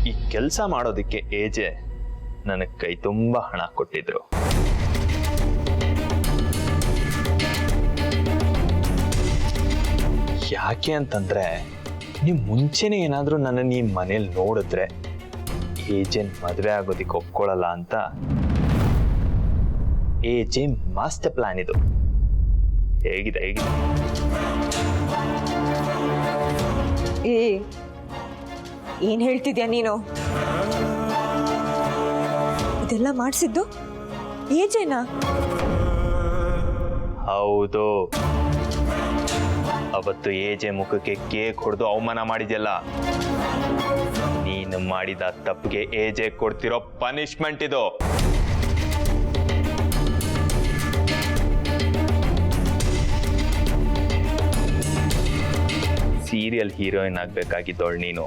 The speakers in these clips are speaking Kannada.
ಈ ಕೆಲಸ ಮಾಡೋದಕ್ಕೆ ಏಜೆ ನನಗೆ ಕೈ ತುಂಬ ಹಣ ಕೊಟ್ಟಿದ್ರು. ಯಾಕೆ ಅಂತಂದ್ರೆ ನೀವು ಮುಂಚೆನೆ ಏನಾದರೂ ನನ್ನನ್ನು ಈ ಮನೇಲಿ ನೋಡಿದ್ರೆ ಏಜೆನ್ ಮದುವೆ ಆಗೋದಿಕ್ಕೆ ಒಪ್ಕೊಳ್ಳಲ್ಲ ಅಂತ ಏಜೆ ಮಾಸ್ಟರ್ ಪ್ಲಾನ್ ಇದು. ಹೇಗಿದೆ ಹೇಗಿದೆ? ಏನ್ ಹೇಳ್ತಿದ್ಯಾ ನೀನು? ಇದೆಲ್ಲ ಮಾಡಿಸಿದ್ದು ಏಜೆನಾ? ಹೌದು. ಅವತ್ತು ಏಜೆ ಮುಖಕ್ಕೆ ಕೇಕ್ ಹೊಡೆದು ಅವಮಾನ ಮಾಡಿದ್ಯಲ್ಲ, ನೀನು ಮಾಡಿದ ತಪ್ಪಿಗೆ ಏಜೆ ಕೊಡ್ತಿರೋ ಪನಿಷ್ಮೆಂಟ್ ಇದು. ಸೀರಿಯಲ್ ಹೀರೋಯಿನ್ ಆಗ್ಬೇಕಾಗಿದ್ದವಳು ನೀನು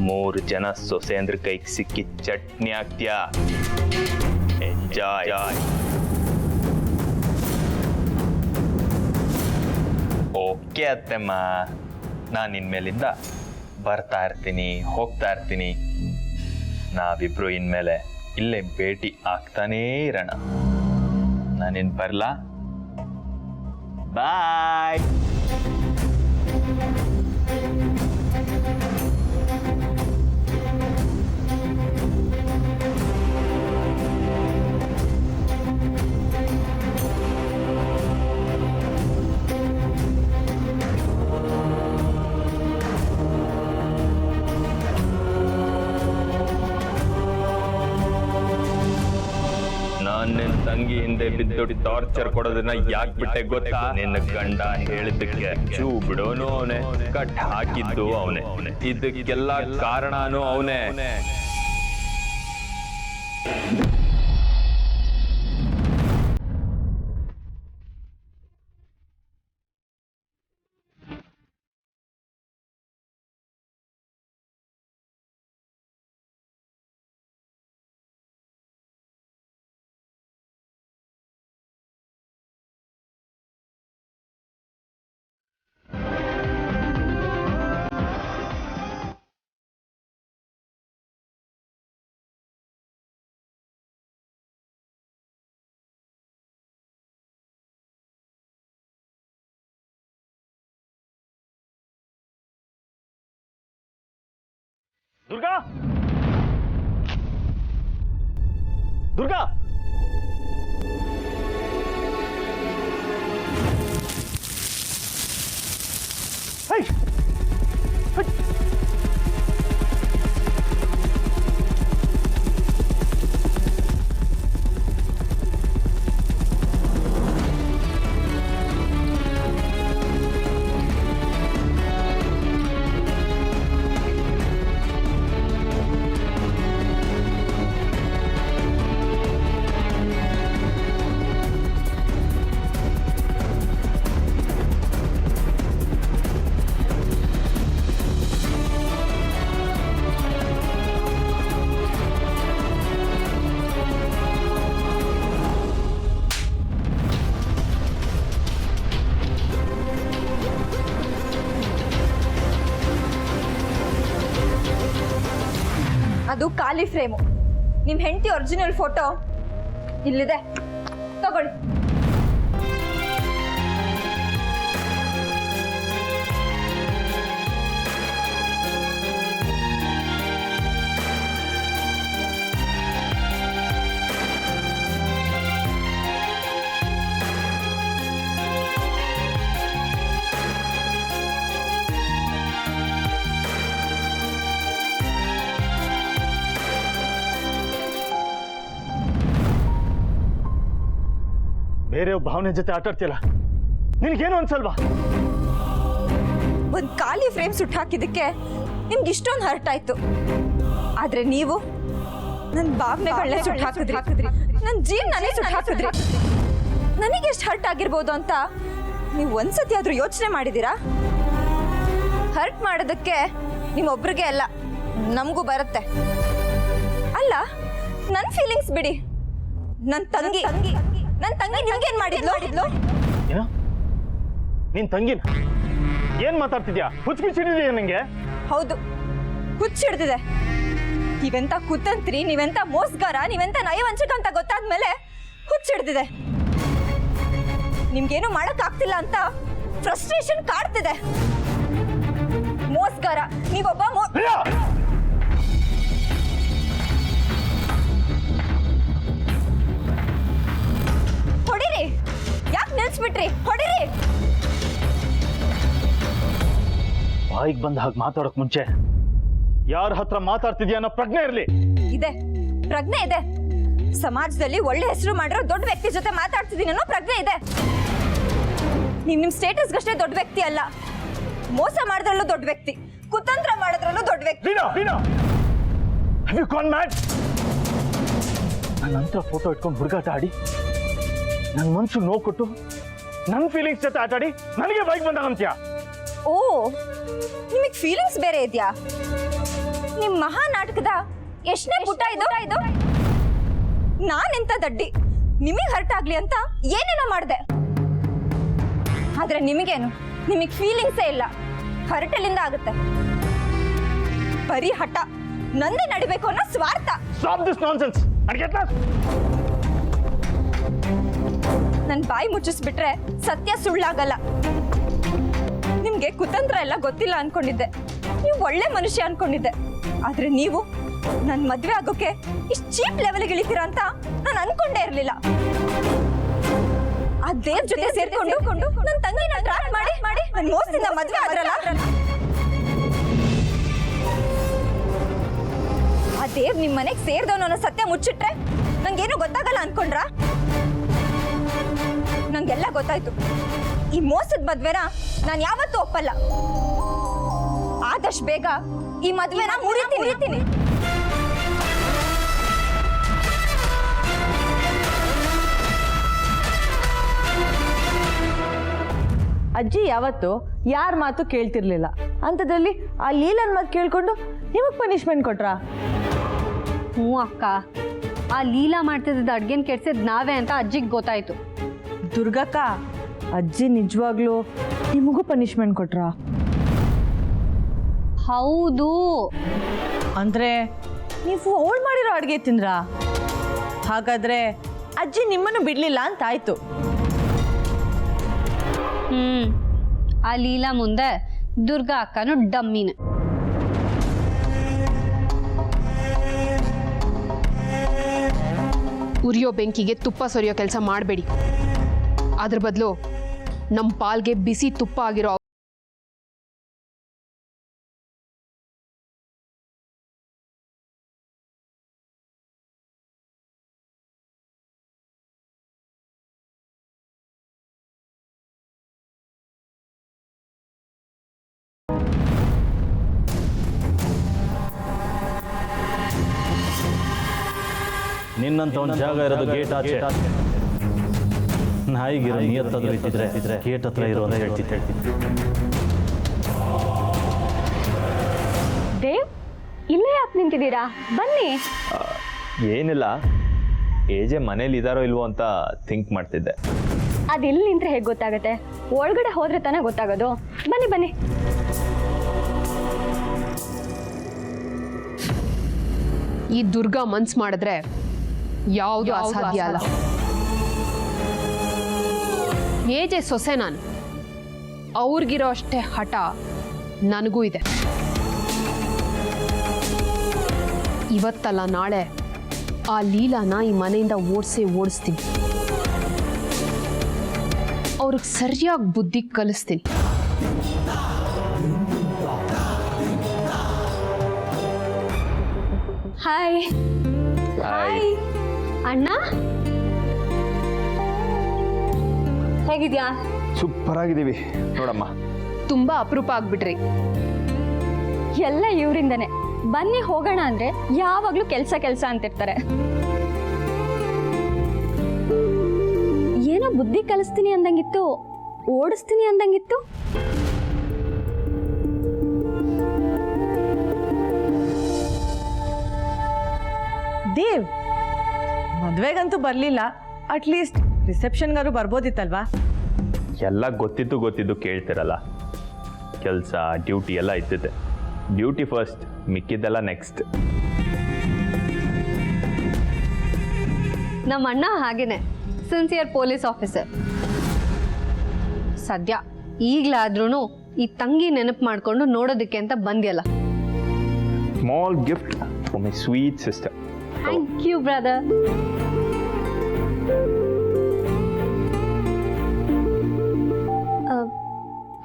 3 ಜನ ಸೊಸೆಂದ್ರ ಕೈಗೆ ಸಿಕ್ಕಿ ಚಟ್ನಿ ಆಗ್ತೀಯ. ಎಂಜಾಯ್. ಓಕೆ ಅತ್ತೆಮ್ಮ, ನಾನು ಇನ್ಮೇಲಿಂದ ಬರ್ತಾ ಇರ್ತೀನಿ, ಹೋಗ್ತಾ ಇರ್ತೀನಿ. ನಾವಿಬ್ರು ಇನ್ಮೇಲೆ ಇಲ್ಲೇ ಭೇಟಿ ಆಗ್ತಾನೇ ಇರೋಣ. ನಾನಿನ್ ಬರ್ಲಾ? ಬಾಯ್. ನಿನ್ನ ತಂಗಿ ಹಿಂದೆ ಬಿದ್ದು ಟಾರ್ಚರ್ ಕೊಡೋದನ್ನ ಯಾಕೆ ಬಿಟ್ಟೆ ಗೊತ್ತಾ? ನಿನ್ನ ಗಂಡ ಹೇಳಿದ್ದಕ್ಕೆ ಚೂ ಬಿಡೋನು ಅವನೇ, ಕಟ್ ಹಾಕಿದ್ದು ಅವನೇ, ಇದಕ್ಕೆಲ್ಲ ಕಾರಣನೂ ಅವನೇ. Durga, Durga, high high. ಅದು ಖಾಲಿ ಫ್ರೇಮು. ನಿಮ್ಮ ಹೆಂಡತಿ ಒರಿಜಿನಲ್ ಫೋಟೋ ಇಲ್ಲಿದೆ, ತಗೊಳ್ಳಿ. ಬೇರೆ ಭಾವನೆ ಜೊತೆ ಆಟಾಡ್ತಿಲ್ಲ, ನಿನಗೇನು ಅನ್ಸಲ್ವಾ? ಒಂದು ಖಾಲಿ ಫ್ರೇಮ್ ಸುಟ್ಟು ಹಾಕಿದ್ದಕ್ಕೆ ನಿಮ್ಗೆ ಇಷ್ಟೊಂದು ಹರ್ಟ್ ಆಯ್ತು. ಆದ್ರೆ ನೀವು ನನ್ನ ಭಾವನೆಗಳನ್ನೇ ಸುಟ್ಟು ಹಾಕಿದ್ರಿ, ನನ್ನ ಜೀವನನೇ ಸುಟ್ಟು ಹಾಕಿದ್ರಿ. ನನಗೆ ಎಷ್ಟು ಹರ್ಟ್ ಆಗಿರ್ಬೋದು ಅಂತ ನೀವು ಒಂದ್ಸತಿ ಆದ್ರೂ ಯೋಚನೆ ಮಾಡಿದ್ದೀರಾ? ಹರ್ಟ್ ಮಾಡೋದಕ್ಕೆ ನಿಮ್ಮೊಬ್ರಿಗೆ ಅಲ್ಲ, ನಮಗೂ ಬರುತ್ತೆ. ಅಲ್ಲ, ನನ್ನ ಫೀಲಿಂಗ್ಸ್ ಬಿಡಿ, ನನ್ನ ತಂಗಿ ನಿಮ್ಗೇನ್ ಮಾಡಿದ್ಲು? ಏನು? ನಿನ್ ತಂಗಿನ ಏನ್ ಮಾತಾಡ್ತಿದ್ಯಾ? ಹುಚ್ಚು ಬಿಚ್ಚಿಡಿದ್ಯಾ ನಂಗೆ? ಹೌದು, ಹುಚ್ಚಿಡ್ದಿದೆ. ನೀವೆಂತ ಕುತಂತ್ರಿ, ನೀವೆಂತ ಮೋಸ್ಗಾರ, ನೀವೆಂತ ನಯವಂಚಕ ಅಂತ ಗೊತ್ತಾದ್ಮೇಲೆ ಹುಚ್ಚಿಡ್ದಿದೆ. ನಿಮ್ಗೇನು ಮಾಡಕ್ ಆಗ್ತಿಲ್ಲ ಅಂತ ಫ್ರಸ್ಟ್ರೇಷನ್ ಕಾಡ್ತಿದೆ. ಮೋಸ್ಗಾರ, ನೀವೊಬ್ಬ ಹೊಡಿರಿ. ಯಾಕೆ ನಿಲ್ಸ್ಬಿಟ್ರಿ? ಹೊಡಿರಿ. ಬಾಯಿಗೆ ಬಂದ ಹಾಗೆ ಮಾತಾಡೋಕ್ ಮುಂಚೆ ಯಾರ ಹತ್ರ ಮಾತಾಡ್ತಿದ್ಯಾ ಅನ್ನೋ ಪ್ರಜ್ಞೆ ಇರಲಿ. ಇದೆ, ಪ್ರಜ್ಞೆ ಇದೆ. ಸಮಾಜದಲ್ಲಿ ಒಳ್ಳೆ ಹೆಸರು ಮಾಡಿರೋ ದೊಡ್ಡ ವ್ಯಕ್ತಿ ಜೊತೆ ಮಾತಾಡ್ತಿದ್ದೀನಿ ಅನ್ನೋ ಪ್ರಜ್ಞೆ ಇದೆ. ನಿಮ್ ಸ್ಟೇಟಸ್ಗಷ್ಟೇ ದೊಡ್ಡ ವ್ಯಕ್ತಿ ಅಲ್ಲ, ಮೋಸ ಮಾಡಿದ್ರಲ್ಲೂ ದೊಡ್ಡ ವ್ಯಕ್ತಿ, ಕುತಂತ್ರ ಮಾಡಿದ್ರಲ್ಲೂ ದೊಡ್ಡ ವ್ಯಕ್ತಿ. ನನ್ನ ಹತ್ರ ಫೋಟೋ ಇಟ್ಕೊಂಡು ಹುಡುಗಾಟ ಆಡಿ, ನನ್ನ ಮನ್ಸು ನೋವು ಕೊಟ್ಟು, ನನ್ನ ಫೀಲಿಂಗ್ಸ್ ಜೊತೆ ಆಟಾಡಿ ನನಗೆ ಬಾಯಿಗೆ ಬಂದಾಗ ಅಂತ್ಯ. ಓ, ನಿಮಗ್ ಫೀಲಿಂಗ್ಸ್ ಬೇರೆ ಇದೆಯಾ? ನಿಮ್ ಮಹಾ ನಾಟಕದ ಎಷ್ಟನೇ ಪುಟ ಇದು? ನಾನೆಂತ ದಡ್ಡಿ, ನಿಮಗ್ ಹರ್ಟ್ ಆಗ್ಲಿ ಅಂತ ಏನೇನೋ ಮಾಡಿದೆ. ಆದ್ರೆ ನಿಮಗೇನು, ನಿಮಗ್ ಫೀಲಿಂಗ್ಸೇ ಇಲ್ಲ. ಹರ್ಟಲಿಂದ ಆಗುತ್ತೆ. ಬರೀ ಹಠ, ನಂದೇ ನಡಿಬೇಕು ಅನ್ನೋ ಸ್ವಾರ್ಥ. Stop this nonsense. ನನ್ ಬಾಯಿ ಮುಚ್ಚಿಸ್ಬಿಟ್ರೆ ಸತ್ಯ ಸುಳ್ಳಾಗಲ್ಲ. ನಿಮ್ಗೆ ಕುತಂತ್ರ ಎಲ್ಲ ಗೊತ್ತಿಲ್ಲ ಅನ್ಕೊಂಡಿದ್ದೆ, ನೀವು ಒಳ್ಳೆ ಮನುಷ್ಯ ಅನ್ಕೊಂಡಿದ್ದೆ. ಆದ್ರೆ ನೀವು ನನ್ ಮದ್ವೆ ಆಗೋಕೆ ಇಷ್ಟು ಚೀಪ್ ಲೆವೆಲ್ಗೆ ಇಳಿತೀರಾ ಅಂತ ನಾನು ಅನ್ಕೊಂಡೇ ಇರ್ಲಿಲ್ಲ. ಆ ದೇವ್ ಜೊತೆ ಸೇರ್ಕೊಂಡು ನನ್ನ ತಂಗಿನ ಟ್ರಾಕ್ ಮಾಡಿ ನನ್ ಮೋಸದಿಂದ ಮದ್ವೆ ಆದ್ರಲ್ಲ. ಆ ದೇವ್ ನಿಮ್ ಮನೆಗ್ ಸೇರ್ದವನು ಅನ್ನೋ ಸತ್ಯ ಮುಚ್ಚಿಟ್ರೆ ನಂಗೇನು ಗೊತ್ತಾಗಲ್ಲ ಅನ್ಕೊಂಡ್ರ? ನಂಗೆಲ್ಲ ಗೊತ್ತಾಯ್ತು. ಈ ಮೋಸದ ಮದ್ವೆನ ನಾನು ಯಾವತ್ತೂ ಒಪ್ಪಲ್ಲ. ಆದಷ್ಟು ಬೇಗ ಈ ಮದ್ವೆನ ಮುರಿತೀನಿ. ಅಜ್ಜಿ ಯಾವತ್ತು ಯಾರ ಮಾತು ಕೇಳ್ತಿರ್ಲಿಲ್ಲ. ಅಂಥದ್ರಲ್ಲಿ ಆ ಲೀಲನ್ ಮಾತು ಕೇಳ್ಕೊಂಡು ನಿಮಗೆ ಪನಿಷ್ಮೆಂಟ್ ಕೊಟ್ರಾ? ಹ್ಞೂ ಅಕ್ಕ, ಆ ಲೀಲಾ ಮಾಡ್ತಿದ್ದ ಅಡ್ಗೆನ ಕೆಡ್ಸಿದ್ ನಾವೇ ಅಂತ ಅಜ್ಜಿಗೆ ಗೊತ್ತಾಯ್ತು. ದುರ್ಗಕ್ಕ, ಅಜ್ಜಿ ನಿಜವಾಗ್ಲೂ ನಿಮಗೂ ಪನಿಷ್ಮೆಂಟ್ ಕೊಟ್ರಾ? ಹೌದು. ಅಂದ್ರೆ ನೀವು ಅವಳು ಮಾಡಿರೋ ಅಡುಗೆ ತಿಂದ್ರಾ? ಹಾಗಾದ್ರೆ ಅಜ್ಜಿ ನಿಮ್ಮನ್ನು ಬಿಡ್ಲಿಲ್ಲ ಅಂತ ಆಯ್ತು. ಆ ಲೀಲಾ ಮುಂದೆ ದುರ್ಗಾ ಅಕ್ಕನು ಡಮ್ಮಿನ. ಉರಿಯೋ ಬೆಂಕಿಗೆ ತುಪ್ಪ ಸೊರಿಯೋ ಕೆಲಸ ಮಾಡಬೇಡಿ. ಅದ್ರ ಬದಲು ನಮ್ಮ ಪಾಲ್ಗೆ ಬಿಸಿ ತುಪ್ಪ ಆಗಿರೋ ನಿನ್ನಂತ ಒಂದು ಜಾಗ ಇರೋದು ಗೇಟ್ ಆಚೆ. ನಾಯಿಗಿರೋ ನಿಯತ್ತಾದ್ರೂ ಇದ್ದಿದ್ರೆ ಗೇಟ್ ಹತ್ರ ಇರೋದ ಹೇಳ್ತಿದ್ದೆ. ದೇವ್, ಇಲ್ಲೇ ಯಾಕೆ ನಿಂತಿದ್ದೀರಾ? ಬನ್ನಿ. ಏನಿಲ್ಲ, ಏಜೆ ಮನೇಲಿ ಇದಾರೋ ಇಲ್ವೋ ಅಂತ ಥಿಂಕ್ ಮಾಡ್ತಿದ್ದೆ. ಅದೆಲ್ಲಿ ನಿಂತ್ರೆ ಹೇಗೆ ಗೊತ್ತಾಗತ್ತೆ? ಒಳಗಡೆ ಹೋದ್ರೆ ತಾನೇ ಗೊತ್ತಾಗೋದು. ಬನ್ನಿ ಬನ್ನಿ. ಈ ದುರ್ಗಾ ಮನ್ಸ್ ಮಾಡಿದ್ರೆ ಯಾವುದು ಅಸಾಧ್ಯ ಅಲ್ಲ. ಏಜೆ ಸೊಸೆ ನಾನು, ಅವ್ರಿಗಿರೋ ಅಷ್ಟೇ ಹಠ ನನಗೂ ಇದೆ. ಇವತ್ತಲ್ಲ ನಾಳೆ ಆ ಲೀಲಾನ ಈ ಮನೆಯಿಂದ ಓಡಿಸ್ತೀನಿ. ಅವ್ರಿಗೆ ಸರಿಯಾಗಿ ಬುದ್ಧಿ ಕಲಿಸ್ತೀನಿ. ಹಾಯ್. ಹಾಯ್ ಅಣ್ಣ, ಹೇಗಿದ್ಯಾ? ಸೂಪರ್ ಆಗಿದ್ದೀವಿ ನೋಡಮ್ಮ. ತುಂಬಾ ಅಪರೂಪ ಆಗ್ಬಿಟ್ರಿ. ಎಲ್ಲ ಇವರಿಂದನೇ. ಬನ್ನಿ ಹೋಗೋಣ ಅಂದ್ರೆ ಯಾವಾಗ್ಲೂ ಕೆಲ್ಸ ಅಂತಿರ್ತಾರೆ. ಏನೋ ಬುದ್ಧಿ ಕಲಿಸ್ತೀನಿ ಅಂದಂಗಿತ್ತು, ಓಡಿಸ್ತೀನಿ ಅಂದಂಗಿತ್ತು. ದೇವ್, ಮದ್ವೆಗಂತೂ ಬರ್ಲಿಲ್ಲ, ಅಟ್ಲೀಸ್ಟ್ ರಿಸೆಪ್ಷನ್ಗಾರು ಬರ್ಬೋದಿತ್ತಲ್ವಾ? ಎಲ್ಲ ಗೊತ್ತಿದ್ದು ಕೇಳ್ತಿರಲ್ಲ. ಕೆಲಸ ಡ್ಯೂಟಿ ಎಲ್ಲ ಇದ್ದಿದೆ. ಡ್ಯೂಟಿ ಫಸ್ಟ್, ಮಿಕ್ಕಿದ್ದೆಲ್ಲ ನೆಕ್ಸ್ಟ್. ನಮ್ಮ ಅಣ್ಣ ಹಾಗೇನೆ ಸಿನ್ಸಿಯರ್ ಪೊಲೀಸ್ ಆಫೀಸರ್. ಸದ್ಯ ಈಗಲಾದ್ರೂ ಈ ತಂಗಿ ನೆನಪು ಮಾಡ್ಕೊಂಡು ನೋಡೋದಕ್ಕೆ ಅಂತ ಬಂದ್ಯಲ್ಲ. Small gift for my sweet sister. Thank you brother.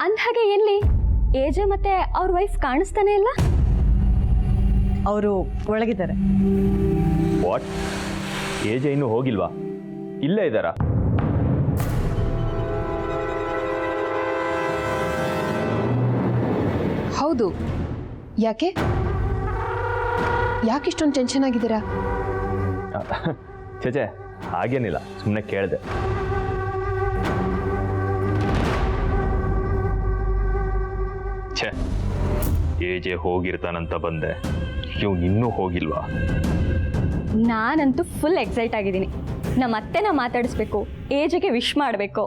ಅಂದ್ಹಾಗೆ ಎಲ್ಲಿ ಏಜೆ ಮತ್ತೆ ಅವ್ರ ವೈಫ್ ಕಾಣಿಸ್ತಾನೆ ಇಲ್ಲ? ಅವರು ಒಳಗಿದ್ದಾರೆ. ವಾಟ್? ಏಜೆ ಇನ್ನೂ ಹೋಗಿಲ್ವಾ? ಇಲ್ಲೇ ಇದ್ದಾರಾ? ಹೌದು, ಯಾಕೆ ಇಷ್ಟೊಂದು ಟೆನ್ಷನ್ ಆಗಿದ್ದೀರಾ? ಚೇಚೆ ಹಾಗೇನಿಲ್ಲ, ಸುಮ್ಮನೆ ಕೇಳಿದೆ. ಛೇ, ಏಜೆ ಹೋಗಿರ್ತಾನಂತ ಬಂದೆ, ಇವ್ನು ಇನ್ನೂ ಹೋಗಿಲ್ವಾ? ನಾನಂತೂ ಫುಲ್ ಎಕ್ಸೈಟ್ ಆಗಿದ್ದೀನಿ. ನಮ್ಮ ಅತ್ತೆನ ಮಾತಾಡಿಸ್ಬೇಕು, ಏಜಿಗೆ ವಿಶ್ ಮಾಡಬೇಕು.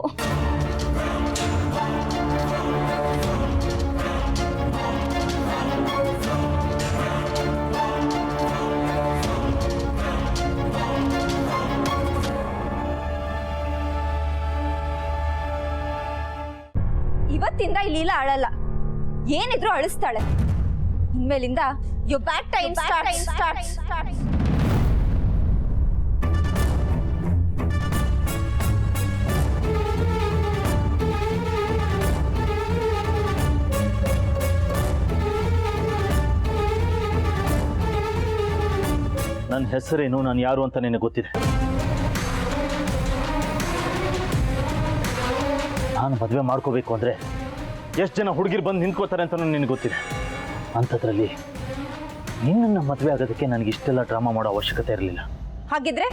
ಇವತ್ತಿಂದ ಈ ಲೀಲಾ ಅಳಲ್ಲ, ಏನಿದ್ರು ಅಳಿಸ್ತಾಳೆ. ಇನ್ಮೇಲಿಂದ ಯು ಬ್ಯಾಡ್ ಟೈಮ್ ಸ್ಟಾರ್ಟ್. ನನ್ನ ಹೆಸರೇನು, ನಾನು ಯಾರು ಅಂತ ನಿನಗೆ ಗೊತ್ತಿದೆ. ನಾನು ಮದುವೆ ಮಾಡ್ಕೋಬೇಕು ಅಂದರೆ ಎಷ್ಟು ಜನ ಹುಡುಗಿರು ಬಂದು ನಿಂತ್ಕೋತಾರೆ ಅಂತ ನಿನಗೆ ಗೊತ್ತಿದೆ. ಅಂಥದ್ರಲ್ಲಿ ನಿನ್ನನ್ನು ಮದುವೆ ಆಗೋದಕ್ಕೆ ನನಗೆ ಇಷ್ಟೆಲ್ಲ ಡ್ರಾಮಾ ಮಾಡೋ ಅವಶ್ಯಕತೆ ಇರಲಿಲ್ಲ. ಹಾಗಿದ್ರೆ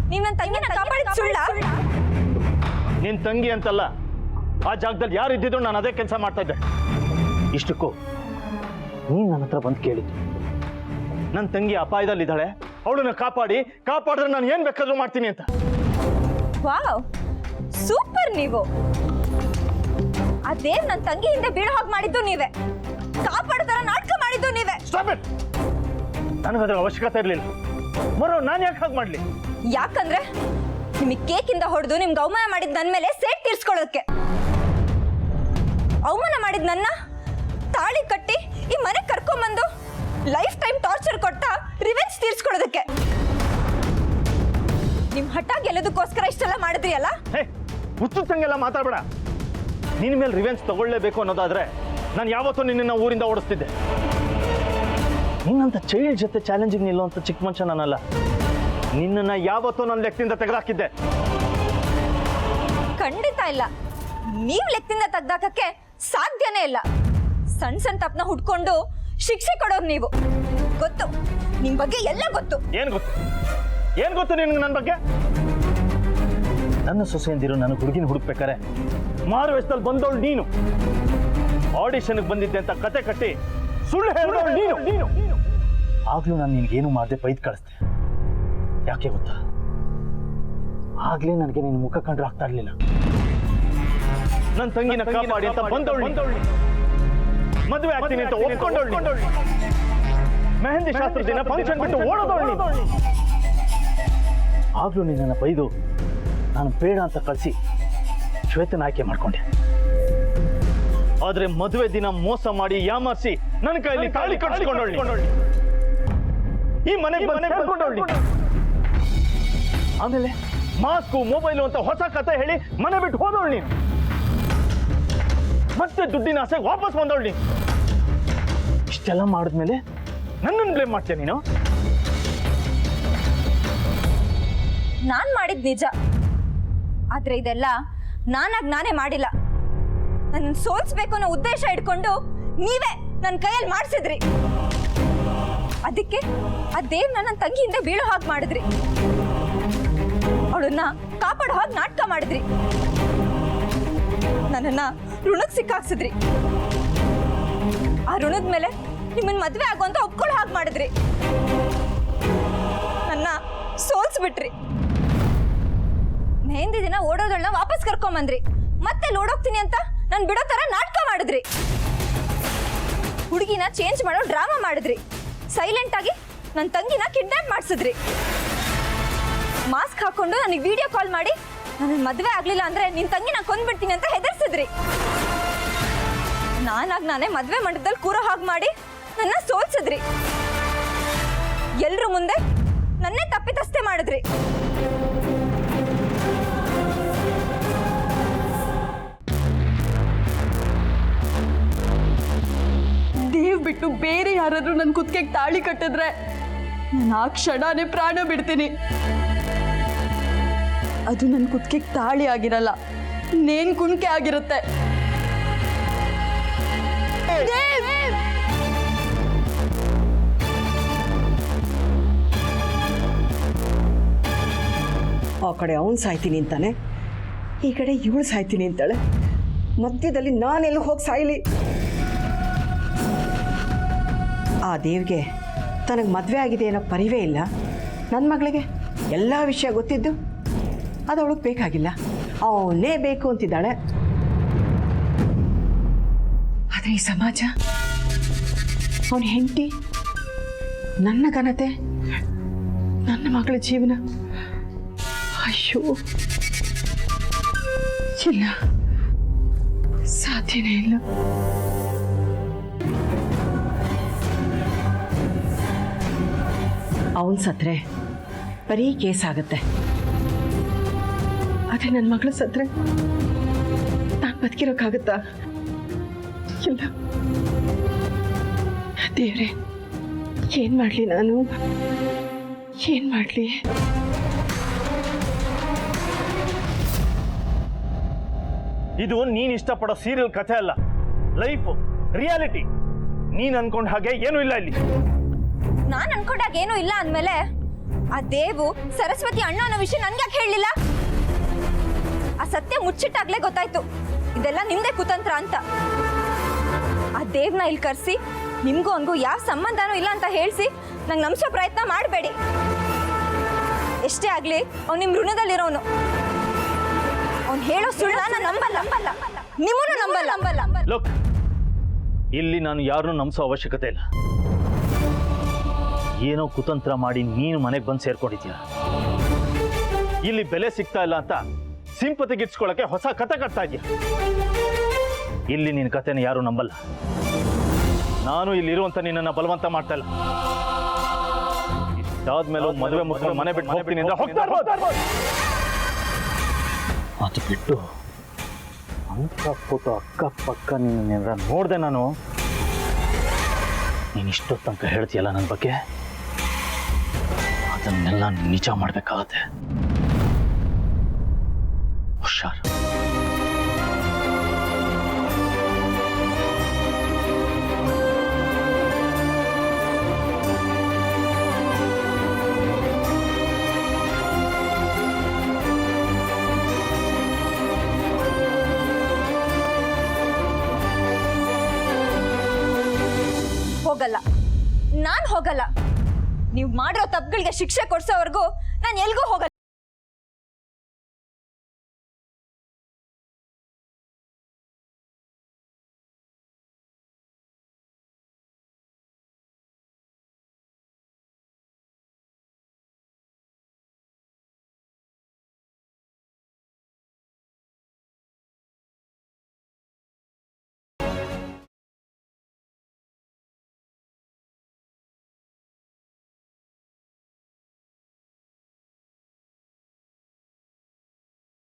ನೀವ್ ನನ್ನ ತಂಗಿನ ಕಾಪಾಡಿದ ಸುಳ್ಳ? ನಿನ್ನ ತಂಗಿ ಅಂತಲ್ಲ, ಆ ಜಾಗದಲ್ಲಿ ಯಾರು ಇದ್ದಿದ್ರು ನಾನು ಅದೇ ಕೆಲಸ ಮಾಡ್ತಾ ಇದ್ದೆ. ಇಷ್ಟಕ್ಕೂ ನೀನು ನನ್ನ ಹತ್ರ ಬಂದು ಕೇಳಿದ್ದು, ನನ್ನ ತಂಗಿ ಅಪಾಯದಲ್ಲಿದ್ದಾಳೆ, ಅವಳನ್ನ ಕಾಪಾಡಿದ್ರೆ ನಾನು ಏನು ಬೇಕಾದ್ರೂ ಮಾಡ್ತೀನಿ ಅಂತ. Wow, super! ನೀವು ಆ ದೇವ್ ನನ್ನ ತಂಗಿ ಹಿಂದೆ ಬೀಳೋ ಹಾಗೆ ಮಾಡಿದ್ದು ನೀವೇ, ಕಾಪಾಡ್ತಾರ ನಾಟಕ ಮಾಡಿದ್ದು ನೀವೇ. ನನಗದ್ರ ಅವಶ್ಯಕತೆ ಇರಲಿಲ್ಲ. ಮರೋ ನಾನು ಯಾಕೆ ಹಾಗೆ ಮಾಡಲಿ? ಯಾಕಂದ್ರೆ ನಿಮಗೆ ಕೇಕಿಂದ ಹೊಡೆದು ನಿಮ್ಗೆ ಅವಮಾನ ಮಾಡಿದ್ ನನ್ನ ಮೇಲೆ ಸೇಟ್ ತೀರ್ಸ್ಕೊಳ್ಳೋದಕ್ಕೆ. ಅವಮಾನ ಮಾಡಿದ್ ನನ್ನ ತಾಳಿ ಕಟ್ಟಿ ಈ ಮನೆಗೆ ಕರ್ಕೊಂಬಂದು ಲೈಫ್ ಟೈಮ್ ಟಾರ್ಚರ್ ಕೊಟ್ಟ ರಿವೆಂಜ್ ತೀರ್ಸ್ಕೊಳ್ಳೋದಕ್ಕೆ. ನಿಮ್ ಹಠ ಗೆಲ್ಲೋದಕ್ಕೋಸ್ಕರ ಇಷ್ಟೆಲ್ಲ ಮಾಡಿದ್ರಿ ಅಲ್ಲ? ಹೇ, ಹುಚ್ಚುತ್ತಂಗೆಲ್ಲ ಮಾತಾಡಬೇಡ. ನಿನ್ನ ಮೇಲೆ ರಿವೆಂಜ್ ತಗೊಳ್ಳೇಬೇಕು ಅನ್ನೋದಾದ್ರೆ ನಾನು ಯಾವತ್ತೂ ನಿನ್ನನ್ನು ಊರಿಂದ ಓಡಿಸ್ತಿದ್ದೆ. ನಿನ್ನಂತ ಚೈಲ್ಡ್ ಜೊತೆ ಚಾಲೆಂಜಿಂಗ್ ನಿಲ್ಲುವಂಥ ಚಿಕ್ಕ ಮನುಷ್ಯ ನಾನಲ್ಲ. ನಿನ್ನನ್ನು ಯಾವತ್ತೂ ನನ್ನ ಲೆಕ್ಕದಿಂದ ತೆಗೆದಾಕಿದ್ದೆ. ಖಂಡಿತ ಇಲ್ಲ, ನೀವ್ ಲೆಕ್ಕದಿಂದ ತೆಗ್ದಾಕಕ್ಕೆ ಸಾಧ್ಯನೇ ಇಲ್ಲ. ಸಣ್ಣ ಸಣ್ಣ ತಪ್ಪನ ಹುಡ್ಕೊಂಡು ಶಿಕ್ಷೆ ಕೊಡೋರು ನೀವು. ಗೊತ್ತು, ನಿಮ್ ಬಗ್ಗೆ ಎಲ್ಲ ಗೊತ್ತು. ಏನ್ ಗೊತ್ತು ನಿನ್ಗೆ ನನ್ನ ಬಗ್ಗೆ? ನನ್ನ ಸೊಸೆಯಂದಿರು ನನಗೆ ಹುಡುಗಿನ ಹುಡುಕ್ಬೇಕಾರೆ ಮಾರು ವೇಷದಲ್ಲಿ ಬಂದವಳು ನೀನು. ಆಡಿಷನ್ಗೆ ಬಂದಿದ್ದೆ ಅಂತ ಕತೆ ಕಟ್ಟಿ ಸುಳ್ಳು ಹೇಳಿದವಳು ನೀನು. ಆಗ್ಲೂ ನಾನು ನಿನ್ಗೇನು ಮಾಡದೆ ಬೈದ್ ಕಳಿಸ್ದೆ. ಯಾಕೆ ಗೊತ್ತಾ? ಆಗ್ಲೇ ನನಗೆ ನಿನ್ನ ಮುಖ ಕಂಡ್ರೆ ಆಗ್ತಾ ಇರ್ಲಿಲ್ಲ. ನನ್ನ ತಂಗಿನ ಕಾಪಾಡಿ ಅಂತ ಬಂದವಳು, ಮದುವೆ ಆಗ್ತೀನಿ ಅಂತ ಒಪ್ಕೊಂಡವಳು, ಮೆಹಂದಿ ಶಾಸ್ತ್ರ ದಿನ ಫಂಕ್ಷನ್ ಬಿಟ್ಟು ಓಡೋದವಳು. ಆಗ್ಲೂ ನಿನ್ನನ್ನು ಬೈದು ನಾನು ಬೇಡ ಅಂತ ಕಳಿಸಿ ಶ್ವೇತನ ಆಯ್ಕೆ ಮಾಡ್ಕೊಂಡೆ. ಆದ್ರೆ ಮದುವೆ ದಿನ ಮೋಸ ಮಾಡಿ ಯಾಮಾರಿಸಿ ನನ್ನ ಕೈಯಲ್ಲಿ ತಾಳಿ ಕಟ್ಟಿಸ್ಕೊಂಡವಳು, ಈ ಮನೆಗೆ ಬಂದು ಆಮೇಲೆ ಮಾಸ್ಕು ಮೊಬೈಲು ಅಂತ ಹೊಸ ಕತೆ ಹೇಳಿ ಮನೆ ಬಿಟ್ಟು ಹೋದವಳು ನೀನು. ಮತ್ತೆ ದುಡ್ಡಿನ ಆಸೆಗೆ ವಾಪಸ್ ಬಂದವಳು ನೀನು. ಇಷ್ಟೆಲ್ಲ ಮಾಡಿದ್ಮೇಲೆ ನನ್ನನ್ನು ಬ್ಲೇಮ್ ಮಾಡ್ತೀಯ ನೀನು? ನಾನ್ ಮಾಡಿದ್ ನಿಜ, ಆದ್ರೆ ಇದೆಲ್ಲ ನಾನೇ ಮಾಡಿಲ್ಲ. ನನ್ನ ಸೋಲ್ಸ್ಬೇಕು ಅನ್ನೋ ಉದ್ದೇಶ ಇಟ್ಕೊಂಡು ನೀವೇ ನನ್ನ ಕೈಯಲ್ಲಿ ಮಾಡಿಸಿದ್ರಿ. ಅದಕ್ಕೆ ಆ ದೇವ್ ನನ್ನ ತಂಗಿಯಿಂದ ಬೀಳೋ ಹಾಗೆ ಮಾಡಿದ್ರಿ, ಅವಳನ್ನ ಕಾಪಾಡೋ ಹಾಗೆ ನಾಟಕ ಮಾಡಿದ್ರಿ, ನನ್ನನ್ನ ಋಣಕ್ಕೆ ಸಿಕ್ಕಾಕ್ಸಿದ್ರಿ. ಆ ಋಣದ ಮೇಲೆ ನಿಮ್ಮನ್ನ ಮದ್ವೆ ಆಗುವಂತ ಒಪ್ಕೊಳ್ಳೋ ಹಾಗೆ ಮಾಡಿದ್ರಿ, ನನ್ನ ಸೋಲ್ಸ್ಬಿಟ್ರಿ. ಮೆಹಂದಿ ದಿನ ಓಡೋದನ್ನ ವಾಪಸ್ ಕರ್ಕೊಂಬಂದ್ರಿ, ಮತ್ತೆ ಓಡೋಗ್ತೀನಿ ಅಂತ ನಾನು ಬಿಡೋ ತರ ನಾಟಕ ಮಾಡಿದ್ರಿ. ಹುಡುಗಿನ ಚೇಂಜ್ ಮಾಡೋ ಡ್ರಾಮಾ ಮಾಡಿದ್ರಿ. ಸೈಲೆಂಟ್ ಆಗಿ ನನ್ನ ತಂಗಿನ ಕಿಡ್ನಾಪ್ ಮಾಡಿಸಿದ್ರಿ. ಮಾಸ್ಕ್ ಹಾಕೊಂಡು ನನಗೆ ವಿಡಿಯೋ ಕಾಲ್ ಮಾಡಿ ನನ್ನ ಮದುವೆ ಆಗ್ಲಿಲ್ಲ ಅಂದ್ರೆ ನಿನ್ ತಂಗಿ ನಾನು ಕೊಂದ್ಬಿಡ್ತೀನಿ ಅಂತ ಹೆದರ್ಸಿದ್ರಿ. ನಾನೇ ಮದುವೆ ಮಂಟಪದಲ್ಲಿ ಕೂರೋ ಹಾಗೆ ಮಾಡಿ ನನ್ನ ಸೋಲ್ಸಿದ್ರಿ. ಎಲ್ರ ಮುಂದೆ ನನ್ನೇ ತಪ್ಪಿತಸ್ಥೆ ಮಾಡಿದ್ರಿ. ದೇವ್ ಬಿಟ್ಟು ಬೇರೆ ಯಾರಾದ್ರೂ ನನ್ನ ಕುತ್ತಿಗೆಗೆ ತಾಳಿ ಕಟ್ಟಿದ್ರೆ ನಾನು ಆ ಕ್ಷಣನೇ ಪ್ರಾಣ ಬಿಡ್ತೀನಿ. ಅದು ನನ್ನ ಕುತ್ತಿಗೆಗೆ ತಾಳಿ ಆಗಿರಲ್ಲ, ನೇನ್ ಕುಣಿಕೆ ಆಗಿರುತ್ತೆ. ಆ ಕಡೆ ಅವನು ಸಾಯ್ತೀನಿ ಅಂತಾನೆ, ಈ ಕಡೆ ಇವಳು ಸಾಯ್ತೀನಿ ಅಂತಾಳೆ. ಮಧ್ಯದಲ್ಲಿ ನಾನೆಲ್ಲ ಹೋಗಿ ಸಾಯ್ಲಿ? ಆ ದೇವ್ಗೆ ತನಗೆ ಮದುವೆ ಆಗಿದೆ ಅನ್ನೋ ಪರಿವೇ ಇಲ್ಲ. ನನ್ನ ಮಗಳಿಗೆ ಎಲ್ಲ ವಿಷಯ ಗೊತ್ತಿದ್ದು ಅದು ಅವಳಿಗೆ ಬೇಕಾಗಿಲ್ಲ, ಅವನೇ ಬೇಕು ಅಂತಿದ್ದಾಳೆ. ಆದರೆ ಈ ಸಮಾಜ, ಅವನ ಹೆಂಡತಿ, ನನ್ನ ಘನತೆ, ನನ್ನ ಮಗಳ ಜೀವನ, ಅಯ್ಯೋ ಇಲ್ಲ, ಸಾಧ್ಯನೇ ಇಲ್ಲ. ಅವನು ಸತ್ರೆ ಬರೀ ಕೇಸ್ ಆಗುತ್ತೆ. ಆದರೆ ನನ್ನ ಮಗಳು ಸತ್ರೆ ನಾನು ಬದುಕಿರೋಕ್ಕಾಗತ್ತಾ? ಇಲ್ಲ. ದೇವ್ರೆ, ಏನು ಮಾಡಲಿ ನಾನು? ಏನು ಮಾಡಲಿ? ಇದು ನೀನ್ ಇಷ್ಟಪಡೋ ಸೀರಿಯಲ್ ಕಥೆ ಅಲ್ಲ, ಲೈಫ್ ರಿಯಾಲಿಟಿ. ನೀನ್ ಅನ್ಕೊಂಡ ಹಾಗೆ ಏನೂ ಇಲ್ಲ ಇಲ್ಲಿ. ನಾನ್ ಅನ್ಕೊಂಡಾಗ ಏನೂ ಇಲ್ಲ ಅಂದ್ಮೇಲೆ ಆ ದೇವು ಸರಸ್ವತಿ ಅಣ್ಣ ಅನ್ನೋ ವಿಷಯ ನನ್ಗ್ಯಾಕೆ ಹೇಳಲಿಲ್ಲ? ಆ ಸತ್ಯ ಮುಚ್ಚಿಟ್ಟಾಗ್ಲೇ ಗೊತ್ತಾಯ್ತು ಇದೆಲ್ಲ ನಿಮ್ದೇ ಕುತಂತ್ರ ಅಂತ. ಆ ದೇವ್ನ ಇಲ್ಲಿ ಕರ್ಸಿ ನಿಮ್ಗೂ ಅವನಿಗೂ ಯಾವ ಸಂಬಂಧನೂ ಇಲ್ಲ ಅಂತ ಹೇಳಿಸಿ ನಂಗೆ ನಂಬಿಸೋ ಪ್ರಯತ್ನ ಮಾಡಬೇಡಿ. ಎಷ್ಟೇ ಆಗ್ಲಿ ಅವ್ನು ನಿಮ್ ಋಣದಲ್ಲಿರೋನು. ಅವ್ನು ಹೇಳೋ ಸುಳ್ಳು ನಾನು ನಂಬಲ್ಲ, ನಿಮ್ಮನ್ನು ನಂಬಲ್ಲ. ಲುಕ್, ಇಲ್ಲಿ ನಾನು ಯಾರನ್ನೂ ನಂಬಿಸೋ ಅವಶ್ಯಕತೆ ಇಲ್ಲ. ಏನೋ ಕುತಂತ್ರ ಮಾಡಿ ನೀನು ಮನೆಗೆ ಬಂದು ಸೇರ್ಕೊಂಡಿದ್ಯಾ. ಇಲ್ಲಿ ಬೆಲೆ ಸಿಗ್ತಾ ಇಲ್ಲ ಅಂತ ಸಿಂಪತಿಗಿಟ್ಸ್ಕೊಳ್ಳೋಕೆ ಹೊಸ ಕತೆ ಕಟ್ತಾ ಇದೆಯಾ. ಇಲ್ಲಿ ನಿನ್ನ ಕತೆನ ಯಾರು ನಂಬಲ್ಲ. ನಾನು ಇಲ್ಲಿರುವಂತ ನಿನ್ನನ್ನು ಬಲವಂತ ಮಾಡ್ತಾ ಇಲ್ಲ. ಇಷ್ಟಾದ್ಮೇಲೆ ಮದುವೆ ಮುಗಿದು ಮನೆ ಬಿಟ್ಟು ಹೋಗ್ತೀನಿ ಅಂದ್ರೆ ಹೋಗ್ತಾ ಇರ್ಬೋದು. ಅದು ಬಿಟ್ಟು ಅಂತ ಫೋಟೋ ಅಕ್ಕಪಕ್ಕ ನಿನ್ನ ನೋಡಿದೆ ನಾನು. ನೀನು ಇಷ್ಟೊತ್ತು ತನಕ ಹೇಳ್ತೀಯಲ್ಲ ನನ್ನ ಬಗ್ಗೆ, ಅದನ್ನೆಲ್ಲ ನಿಜ ಮಾಡಬೇಕಾಗತ್ತೆ. ಹುಷಾರ್. ಹೋಗಲ್ಲ, ನಾನ್ ಹೋಗಲ್ಲ. ನೀವು ಮಾಡಿರೋ ತಪ್ಪುಗಳಿಗೆ ಶಿಕ್ಷೆ ಕೊಡ್ಸೋವರೆಗೂ ನಾನು ಎಲ್ಗೂ ಹೋಗಲ್ಲ.